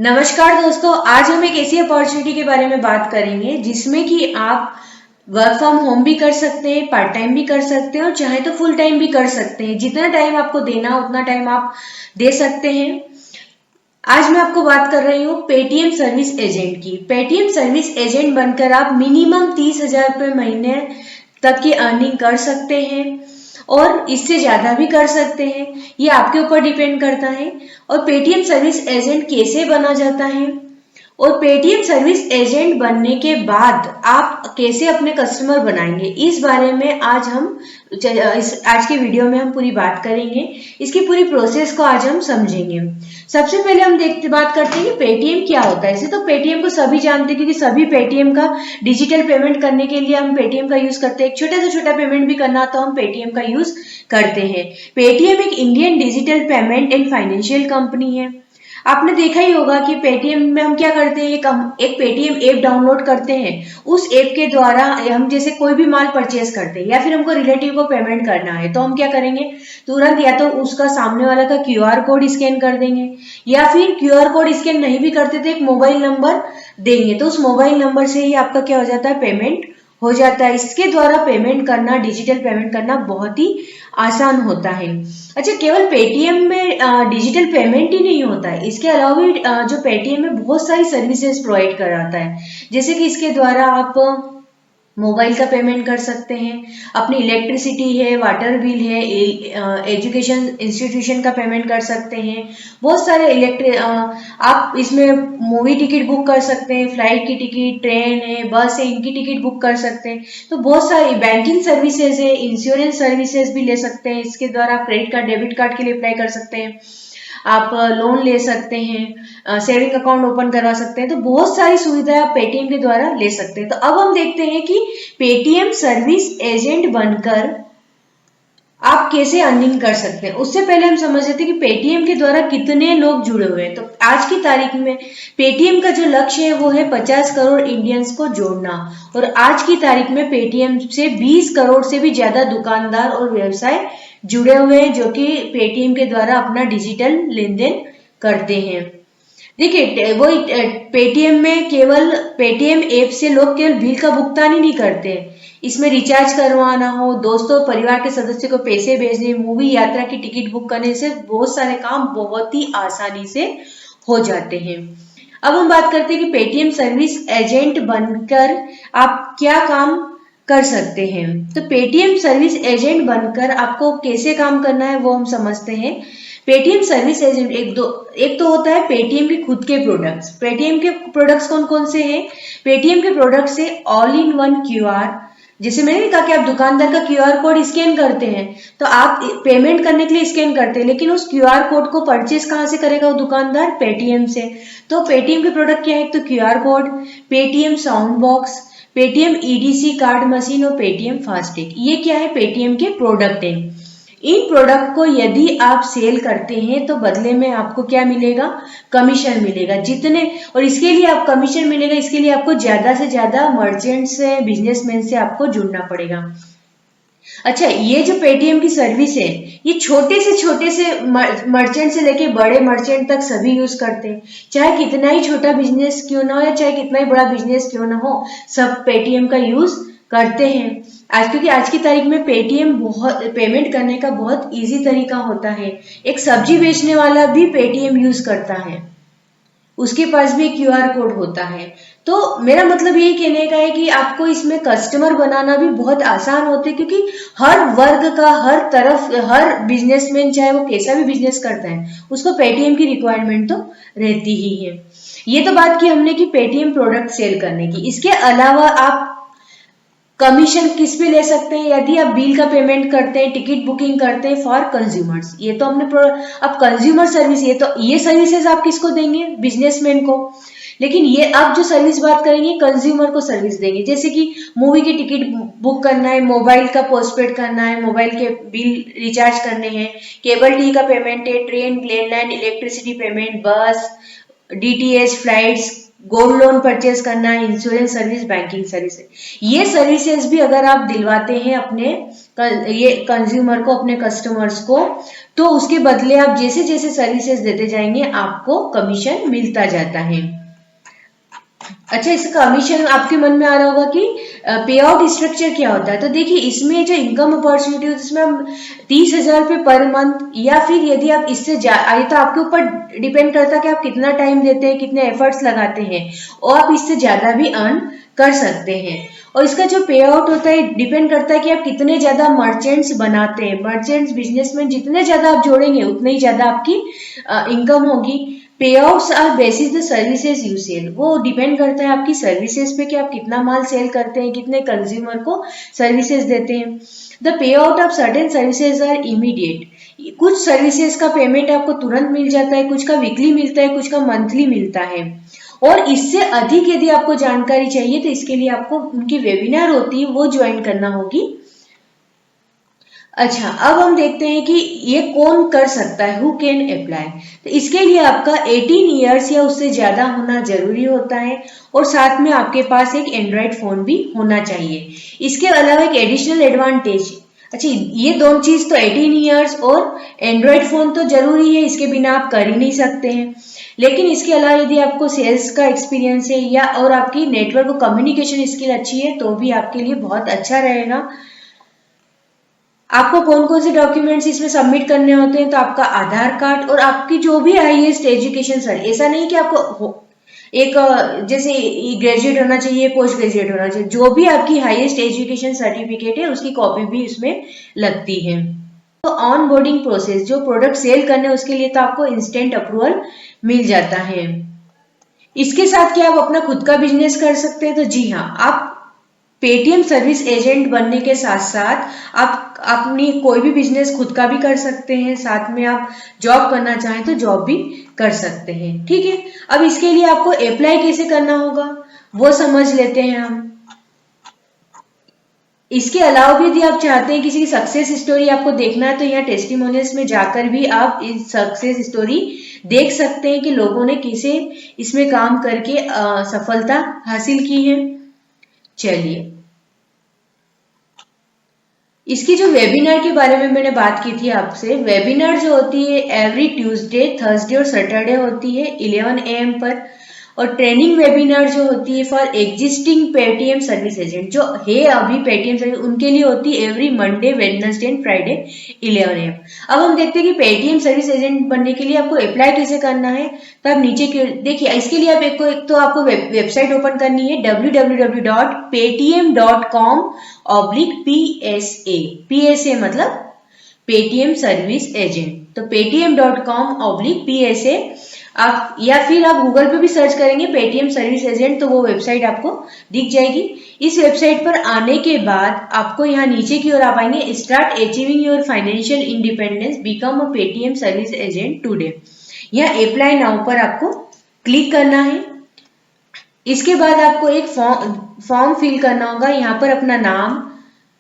नमस्कार दोस्तों, आज हम एक ऐसी अपॉर्चुनिटी के बारे में बात करेंगे जिसमें कि आप वर्क फ्रॉम होम भी कर सकते हैं, पार्ट टाइम भी कर सकते हैं और चाहे तो फुल टाइम भी कर सकते हैं। जितना टाइम आपको देना उतना टाइम आप दे सकते हैं। आज मैं आपको बात कर रही हूँ पेटीएम सर्विस एजेंट की। पेटीएम सर्विस एजेंट बनकर आप मिनिमम 30,000 रुपये महीने तक की अर्निंग कर सकते हैं और इससे ज्यादा भी कर सकते हैं। ये आपके ऊपर डिपेंड करता है। और पेटीएम सर्विस एजेंट कैसे बना जाता है और पेटीएम सर्विस एजेंट बनने के बाद आप कैसे अपने कस्टमर बनाएंगे, इस बारे में आज के वीडियो में हम पूरी बात करेंगे। इसकी पूरी प्रोसेस को आज हम समझेंगे। सबसे पहले हम बात करते हैं कि पेटीएम क्या होता है। ऐसे तो पेटीएम को सभी जानते हैं क्योंकि सभी पेटीएम का डिजिटल पेमेंट करने के लिए हम पेटीएम का यूज करते हैं। एक छोटा से छोटा पेमेंट भी करना तो हम पेटीएम का यूज करते हैं। पेटीएम एक Indian digital payment and financial company है। आपने देखा ही होगा कि पेटीएम में हम क्या करते हैं, एक पेटीएम ऐप डाउनलोड करते हैं। उस ऐप के द्वारा हम जैसे कोई भी माल परचेज करते हैं या फिर हमको रिलेटिव को पेमेंट करना है तो हम क्या करेंगे, तुरंत या तो उसका सामने वाला का क्यूआर कोड स्कैन कर देंगे या फिर क्यूआर कोड स्कैन नहीं भी करते तो एक मोबाइल नंबर देंगे, तो उस मोबाइल नंबर से ही आपका क्या हो जाता है, पेमेंट हो जाता है। इसके द्वारा पेमेंट करना, डिजिटल पेमेंट करना बहुत ही आसान होता है। अच्छा, केवल पेटीएम में डिजिटल पेमेंट ही नहीं होता है, इसके अलावा भी जो पेटीएम में बहुत सारी सर्विसेज प्रोवाइड कराता है। जैसे कि इसके द्वारा आप मोबाइल का पेमेंट कर सकते हैं, अपनी इलेक्ट्रिसिटी है, वाटर बिल है, एजुकेशन इंस्टीट्यूशन का पेमेंट कर सकते हैं। बहुत सारे आप इसमें मूवी टिकट बुक कर सकते हैं, फ्लाइट की टिकट, ट्रेन है, बस है, इनकी टिकट बुक कर सकते हैं। तो बहुत सारी बैंकिंग सर्विसेज है, इंश्योरेंस सर्विसेज भी ले सकते हैं। इसके द्वारा आप क्रेडिट कार्ड, डेबिट कार्ड के लिए अप्लाई कर सकते हैं, आप लोन ले सकते हैं, सेविंग अकाउंट ओपन करवा सकते हैं। तो बहुत सारी सुविधाएं आप पेटीएम के द्वारा ले सकते हैं। तो अब हम देखते हैं कि पेटीएम सर्विस एजेंट बनकर आप कैसे अर्निंग कर सकते हैं। उससे पहले हम समझ लेते हैं कि पेटीएम के द्वारा कितने लोग जुड़े हुए हैं। तो आज की तारीख में पेटीएम का जो लक्ष्य है वो है 50 करोड़ इंडियंस को जोड़ना। और आज की तारीख में पेटीएम से 20 करोड़ से भी ज्यादा दुकानदार और व्यवसाय जुड़े हुए हैं जो कि पेटीएम के द्वारा अपना डिजिटल लेन देन करते हैं। देखिए, वो पेटीएम में केवल पेटीएम ऐप से लोग केवल बिल का भुगतान ही नहीं करते, इसमें रिचार्ज करवाना हो, दोस्तों परिवार के सदस्य को पैसे भेजने, मूवी यात्रा की टिकट बुक करने से बहुत सारे काम बहुत ही आसानी से हो जाते हैं। अब हम बात करते हैं कि पेटीएम सर्विस एजेंट बनकर आप क्या काम कर सकते हैं। तो पेटीएम सर्विस एजेंट बनकर आपको कैसे काम करना है वो हम समझते हैं। पेटीएम सर्विस एजेंट एक तो होता है पेटीएम के खुद के प्रोडक्ट्स। पेटीएम के प्रोडक्ट्स कौन कौन से हैं? पेटीएम के प्रोडक्ट्स है ऑल इन वन क्यूआर। जैसे मैंने कहा कि आप दुकानदार का क्यूआर कोड स्कैन करते हैं तो आप पेमेंट करने के लिए स्कैन करते हैं, लेकिन उस क्यूआर कोड को परचेज कहाँ से करेगा वो दुकानदार? पेटीएम से। तो पेटीएम के प्रोडक्ट क्या है? तो QR code, Paytm sound box, Paytm EDC card machine और पेटीएम फास्टैग। ये क्या है? पेटीएम के प्रोडक्ट है। इन प्रोडक्ट को यदि आप सेल करते हैं तो बदले में आपको क्या मिलेगा? कमीशन मिलेगा। और इसके लिए आप कमीशन मिलेगा, इसके लिए आपको ज्यादा से ज्यादा मर्चेंट से, बिजनेसमैन से आपको जुड़ना पड़ेगा। अच्छा, ये जो पेटीएम की सर्विस है ये छोटे से मर्चेंट से लेके बड़े मर्चेंट तक सभी यूज करते हैं। चाहे कितना ही छोटा बिजनेस क्यों ना हो या चाहे कितना ही बड़ा बिजनेस क्यों ना हो, सब पेटीएम का यूज करते हैं। क्योंकि आज की तारीख में पेटीएम बहुत पेमेंट करने का बहुत इजी तरीका होता है। एक सब्जी बेचने वाला भी पेटीएम यूज करता है, उसके पास भी क्यूआर कोड होता है। तो मेरा मतलब यही कहने का है कि आपको इसमें कस्टमर बनाना भी बहुत आसान होता है, क्योंकि हर वर्ग का, हर तरफ, हर बिजनेसमैन चाहे वो कैसा भी बिजनेस करता है उसको पेटीएम की रिक्वायरमेंट तो रहती ही है। ये तो बात की हमने कि पेटीएम प्रोडक्ट सेल करने की। इसके अलावा आप कमीशन किस पे ले सकते हैं? यदि आप बिल का पेमेंट करते हैं, टिकट बुकिंग करते हैं फॉर कंज्यूमर्स, ये तो हमने अब कंज्यूमर सर्विस, ये सर्विसेज आप किसको देंगे? बिजनेसमैन को। लेकिन ये अब जो सर्विस बात करेंगे कंज्यूमर को सर्विस देंगे। जैसे कि मूवी की टिकट बुक करना है, मोबाइल का पोस्टपेड करना है, मोबाइल के बिल रिचार्ज करने हैं, केबल टी का पेमेंट है, ट्रेन, लैंडलाइन, इलेक्ट्रिसिटी पेमेंट, बस, DTH, flights, gold loan purchase करना है, इंश्योरेंस सर्विस, बैंकिंग सर्विस, ये सर्विसेज भी अगर आप दिलवाते हैं अपने ये कंज्यूमर को, अपने कस्टमर्स को, तो उसके बदले आप जैसे जैसे सर्विसेज देते जाएंगे आपको कमीशन मिलता जाता है। अच्छा, इसका कमीशन आपके मन में आ रहा होगा कि पे आउट स्ट्रक्चर क्या होता है। तो देखिए, इसमें जो इनकम अपॉर्चुनिटी होती है उसमें हम 30,000 रुपये पर मंथ, या फिर यदि आप इससे आए तो आपके ऊपर डिपेंड करता है कि आप कितना टाइम देते हैं, कितने एफर्ट्स लगाते हैं, और आप इससे ज्यादा भी अर्न कर सकते हैं। और इसका जो पे आउट होता है डिपेंड करता है कि आप कितने ज्यादा मर्चेंट्स बनाते हैं। मर्चेंट्स, बिजनेसमैन जितने ज्यादा आप जोड़ेंगे उतनी ही ज्यादा आपकी इनकम होगी। Payouts are basis the services you sell, वो डिपेंड करता है आपकी सर्विसेज पे कि आप कितना माल सेल करते हैं, कितने कंज्यूमर को सर्विसेज देते हैं। The payout of certain services are immediate, कुछ सर्विसेज का पेमेंट आपको तुरंत मिल जाता है, कुछ का वीकली मिलता है, कुछ का मंथली मिलता है। और इससे अधिक यदि आपको जानकारी चाहिए तो इसके लिए आपको उनकी वेबिनार होती है वो ज्वाइन करना होगी। अच्छा, अब हम देखते हैं कि ये कौन कर सकता है, हु कैन अप्लाई। तो इसके लिए आपका 18 ईयर्स या उससे ज्यादा होना जरूरी होता है, और साथ में आपके पास एक एंड्रॉइड फोन भी होना चाहिए। इसके अलावा एक एडिशनल एडवांटेज, अच्छा ये दोनों चीज तो 18 ईयर्स और एंड्रॉइड फोन तो जरूरी है, इसके बिना आप कर ही नहीं सकते हैं। लेकिन इसके अलावा यदि आपको सेल्स का एक्सपीरियंस है या और आपकी नेटवर्क और कम्युनिकेशन स्किल अच्छी है तो भी आपके लिए बहुत अच्छा रहेगा। आपको कौन कौन से डॉक्यूमेंट्स इसमें सबमिट करने होते हैं, तो आपका आधार कार्ड और आपकी जो भी हाईएस्ट एजुकेशन, सर ऐसा नहीं कि आपको एक जैसे ग्रेजुएट होना चाहिए, पोस्ट ग्रेजुएट होना चाहिए, जो भी आपकी हाईएस्ट एजुकेशन सर्टिफिकेट है उसकी कॉपी भी इसमें लगती है। तो ऑन बोर्डिंग प्रोसेस, जो प्रोडक्ट सेल करने उसके लिए तो आपको इंस्टेंट अप्रूवल मिल जाता है। इसके साथ क्या आप अपना खुद का बिजनेस कर सकते हैं, तो जी हाँ, आप पेटीएम सर्विस एजेंट बनने के साथ साथ आप अपनी कोई भी बिजनेस खुद का भी कर सकते हैं, साथ में आप जॉब करना चाहें तो जॉब भी कर सकते हैं। ठीक है, अब इसके लिए आपको अप्लाई कैसे करना होगा वो समझ लेते हैं हम। इसके अलावा भी यदि आप चाहते हैं किसी की सक्सेस स्टोरी आपको देखना है तो यहाँ टेस्टिमोनियल्स में जाकर भी आप इस सक्सेस स्टोरी देख सकते हैं कि लोगों ने कैसे इसमें काम करके सफलता हासिल की है। चलिए, इसकी जो वेबिनार के बारे में मैंने बात की थी आपसे, वेबिनार जो होती है एवरी ट्यूसडे, थर्सडे और सैटरडे होती है 11 AM पर। और ट्रेनिंग वेबिनार जो होती है for existing Paytm service agent, जो है अभी पेटीएम सर्विस, उनके लिए होती है every Monday, Wednesday and Friday 11 AM। अब हम देखते हैं कि पेटीएम सर्विस एजेंट बनने के लिए आपको अप्लाई कैसे करना है। तो आप नीचे देखिए, इसके लिए आप एक तो आपको वेबसाइट ओपन करनी है www.paytm.com/PSA। PSA मतलब पेटीएम सर्विस एजेंट, तो paytm.com/PSA आप, या फिर आप गूगल पे भी सर्च करेंगे पेटीएम सर्विस एजेंट तो वो वेबसाइट आपको दिख जाएगी। इस वेबसाइट पर आने के बाद आपको यहाँ नीचे की ओर आप आएंगे, start achieving your financial independence, become a Paytm service agent today. यहाँ अप्लाई नाउ पर आपको क्लिक करना है। इसके बाद आपको एक फॉर्म फिल करना होगा। यहाँ पर अपना नाम,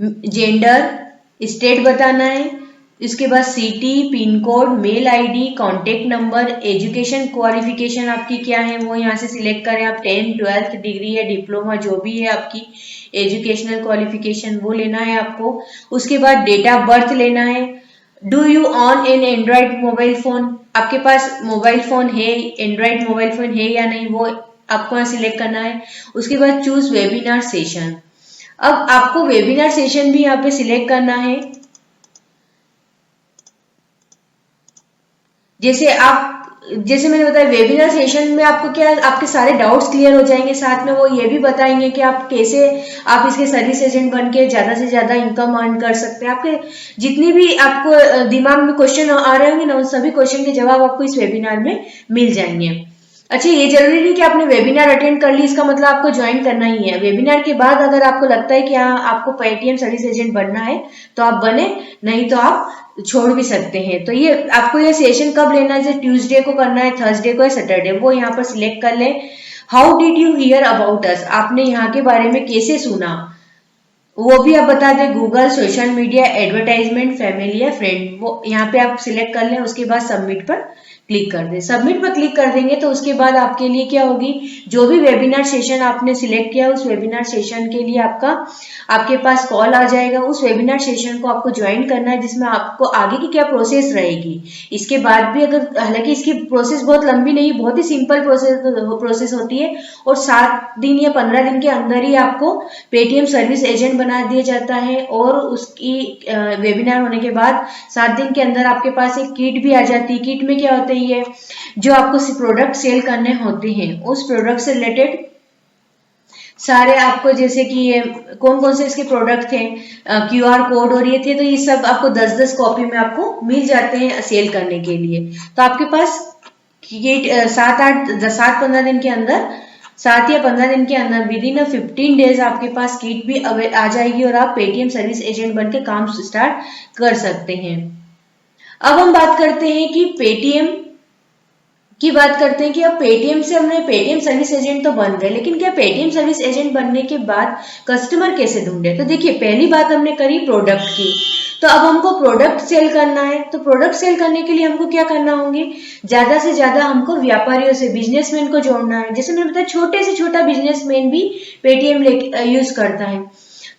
जेंडर, स्टेट बताना है, इसके बाद city, pin code, mail ID, contact number, education qualification आपकी क्या है वो यहाँ से सिलेक्ट करें। आप 10th 12th डिग्री या डिप्लोमा जो भी है आपकी एजुकेशनल क्वालिफिकेशन वो लेना है आपको। उसके बाद डेट ऑफ बर्थ लेना है। Do you on an Android mobile phone, आपके पास मोबाइल फोन है, एंड्रॉइड मोबाइल फोन है या नहीं वो आपको यहाँ सिलेक्ट करना है। उसके बाद चूज वेबिनार सेशन, अब आपको वेबिनार सेशन भी यहाँ पे सिलेक्ट करना है। जैसे मैंने बताया वेबिनार सेशन में आपको क्या, आपके सारे डाउट्स क्लियर हो जाएंगे, साथ में वो ये भी बताएंगे कि आप कैसे आप इसके सर्विस एजेंट बन के ज्यादा से ज्यादा इनकम अर्न कर सकते हैं। आपके जितनी भी आपको दिमाग में क्वेश्चन आ रहे होंगे ना, उन सभी क्वेश्चन के जवाब आपको इस वेबिनार में मिल जाएंगे। अच्छा, ये जरूरी नहीं कि आपने वेबिनार अटेंड कर ली इसका मतलब आपको ज्वाइन करना ही है। वेबिनार के बाद अगर आपको लगता है कि हाँ आपको पेटीएम सर्विस एजेंट बनना है तो आप बने, नहीं तो आप छोड़ भी सकते हैं। तो ये आपको ये सेशन कब लेना है, ट्यूसडे को करना है, थर्सडे को या सैटरडे, वो यहाँ पर सिलेक्ट कर ले। How did you here about us, आपने यहाँ के बारे में कैसे सुना वो भी आप बता दें, Google, social media, advertisement, family या फ्रेंड, वो यहाँ पे आप सिलेक्ट कर लें। उसके बाद सबमिट पर क्लिक कर दें। सबमिट पर क्लिक कर देंगे तो उसके बाद आपके लिए क्या होगी, जो भी वेबिनार सेशन आपने सिलेक्ट किया उस वेबिनार सेशन के लिए आपके पास कॉल आ जाएगा। उस वेबिनार सेशन को आपको ज्वाइन करना है, जिसमें आपको आगे की क्या प्रोसेस रहेगी। इसके बाद भी अगर, हालांकि इसकी प्रोसेस बहुत लंबी नहीं, बहुत ही सिंपल प्रोसेस होती है और 7 दिन या 15 दिन के अंदर ही आपको पेटीएम सर्विस एजेंट बना दिया जाता है। और उसकी वेबिनार होने के बाद 7 दिन के अंदर आपके पास एक किट भी आ जाती है। किट में क्या होता है, ये जो आपको प्रोडक्ट सेल करने होते हैं उस प्रोडक्ट से रिलेटेड सारे आपको, जैसे कि ये कौन कौन से इसके प्रोडक्ट थे, QR कोड और ये थे, तो ये सब आपको 10-10 कॉपी में आपको मिल जाते हैं सेल करने के लिए। तो आपके पास किट 7-15 दिन के अंदर, 7 या 15 दिन के अंदर विद इन 15 डेज आपके पास किट भी आ जाएगी और आप पेटीएम सर्विस एजेंट बन के काम स्टार्ट कर सकते हैं। अब हम बात करते हैं कि पेटीएम की बात करते हैं कि अब पेटीएम से हमने पेटीएम सर्विस एजेंट तो बन गए, लेकिन क्या पेटीएम सर्विस एजेंट बनने के बाद कस्टमर कैसे ढूंढे। तो देखिए, पहली बात हमने करी प्रोडक्ट की, तो अब हमको प्रोडक्ट सेल करना है। तो प्रोडक्ट सेल करने के लिए हमको क्या करना होंगे, ज्यादा से ज्यादा हमको व्यापारियों से, बिजनेसमैन को जोड़ना है। जैसे मैंने बताया, छोटे से छोटा बिजनेसमैन भी पेटीएम यूज करता है।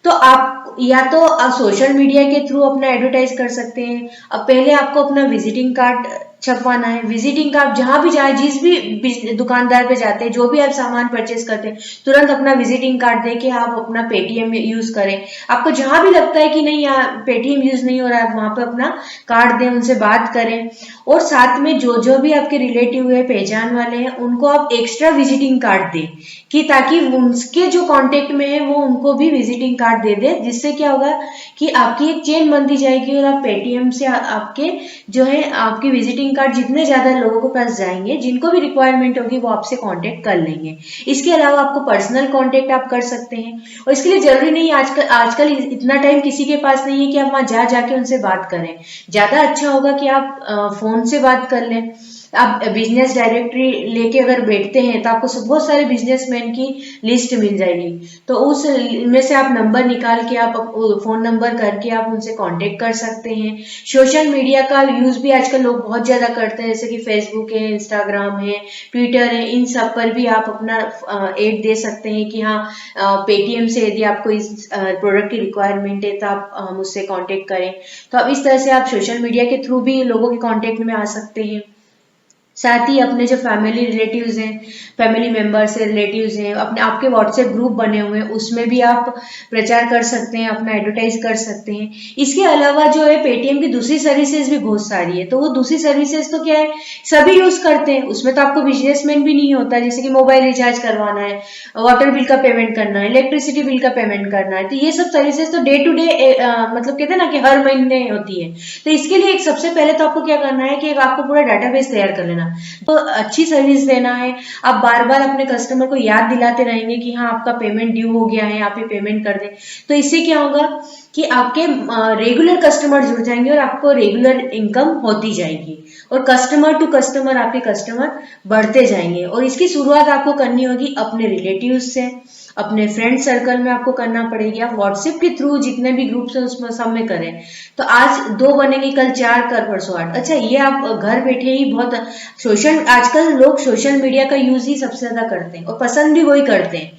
तो आप या तो सोशल मीडिया के थ्रू अपना एडवर्टाइज कर सकते हैं। अब पहले आपको अपना विजिटिंग कार्ड छपवाना है। विजिटिंग कार्ड जहां भी जाए, जिस भी दुकानदार पे जाते हैं, जो भी आप सामान परचेस करते हैं, तुरंत अपना विजिटिंग कार्ड दे के आप अपना पेटीएम यूज करें। आपको जहां भी लगता है कि नहीं यार पेटीएम यूज नहीं हो रहा है, वहां पे अपना कार्ड दें, उनसे बात करें। और साथ में जो जो भी आपके रिलेटिव है, पहचान वाले हैं, उनको आप एक्स्ट्रा विजिटिंग कार्ड दें, कि ताकि उनके जो कांटेक्ट में है वो उनको भी विजिटिंग कार्ड दे दे। जिससे क्या होगा कि आपकी एक चेन बनती जाएगी और आप पेटीएम से आपके जो है आपकी विजिटिंग कार्ड जितने ज्यादा लोगों के पास जाएंगे, जिनको भी रिक्वायरमेंट होगी वो आपसे कांटेक्ट कर लेंगे। इसके अलावा आपको पर्सनल कांटेक्ट आप कर सकते हैं, और इसके लिए जरूरी नहीं, आजकल इतना टाइम किसी के पास नहीं है कि आप वहां जाके उनसे बात करें। ज्यादा अच्छा होगा कि आप फोन से बात कर लें। आप बिजनेस डायरेक्टरी लेके अगर बैठते हैं तो आपको बहुत सारे बिजनेसमैन की लिस्ट मिल जाएगी। तो उस में से आप नंबर निकाल के, आप फोन नंबर करके आप उनसे कांटेक्ट कर सकते हैं। सोशल मीडिया का यूज भी आजकल लोग बहुत ज्यादा करते हैं, जैसे कि फेसबुक है, इंस्टाग्राम है, ट्विटर है, इन सब पर भी आप अपना एड दे सकते हैं कि हाँ पेटीएम से यदि आपको इस प्रोडक्ट की रिक्वायरमेंट है तो आप मुझसे कांटेक्ट करें। तो अब इस तरह से आप सोशल मीडिया के थ्रू भी लोगों के कांटेक्ट में आ सकते हैं। साथ ही अपने जो फैमिली रिलेटिव्स हैं, फैमिली मेंबर्स हैं, रिलेटिव्स हैं, अपने आपके व्हाट्सएप ग्रुप बने हुए हैं, उसमें भी आप प्रचार कर सकते हैं, अपना एडवर्टाइज कर सकते हैं। इसके अलावा जो है पेटीएम की दूसरी सर्विसेज भी बहुत सारी है। तो वो दूसरी सर्विसेज तो क्या है, सभी यूज करते हैं। उसमें तो आपको बिजनेसमैन भी नहीं होता, जैसे कि मोबाइल रिचार्ज करवाना है, वाटर बिल का पेमेंट करना है, इलेक्ट्रिसिटी बिल का पेमेंट करना है। तो ये सब सर्विसेज तो डे टू डे मतलब कहते हैं ना कि हर महीने होती है। तो इसके लिए एक सबसे पहले तो आपको क्या करना है कि आपको पूरा डाटाबेस तैयार कर लेना। तो अच्छी सर्विस देना है। आप बार बार अपने कस्टमर को याद दिलाते रहेंगे कि हाँ आपका पेमेंट ड्यू हो गया है, आप ये पेमेंट कर दें। तो इससे क्या होगा कि आपके रेगुलर कस्टमर जुड़ जाएंगे और आपको रेगुलर इनकम होती जाएगी, और कस्टमर टू कस्टमर आपके कस्टमर बढ़ते जाएंगे। और इसकी शुरुआत आपको करनी होगी अपने रिलेटिव्स से, अपने फ्रेंड सर्कल में आपको करना पड़ेगी। आप व्हाट्सएप के थ्रू जितने भी ग्रुप्स हैं उसमें सब में करें। तो आज 2 बनेंगे, कल 4, कल परसों 8। अच्छा, ये आप घर बैठे ही बहुत आजकल लोग सोशल मीडिया का यूज ही सबसे ज्यादा करते हैं और पसंद भी वही करते हैं।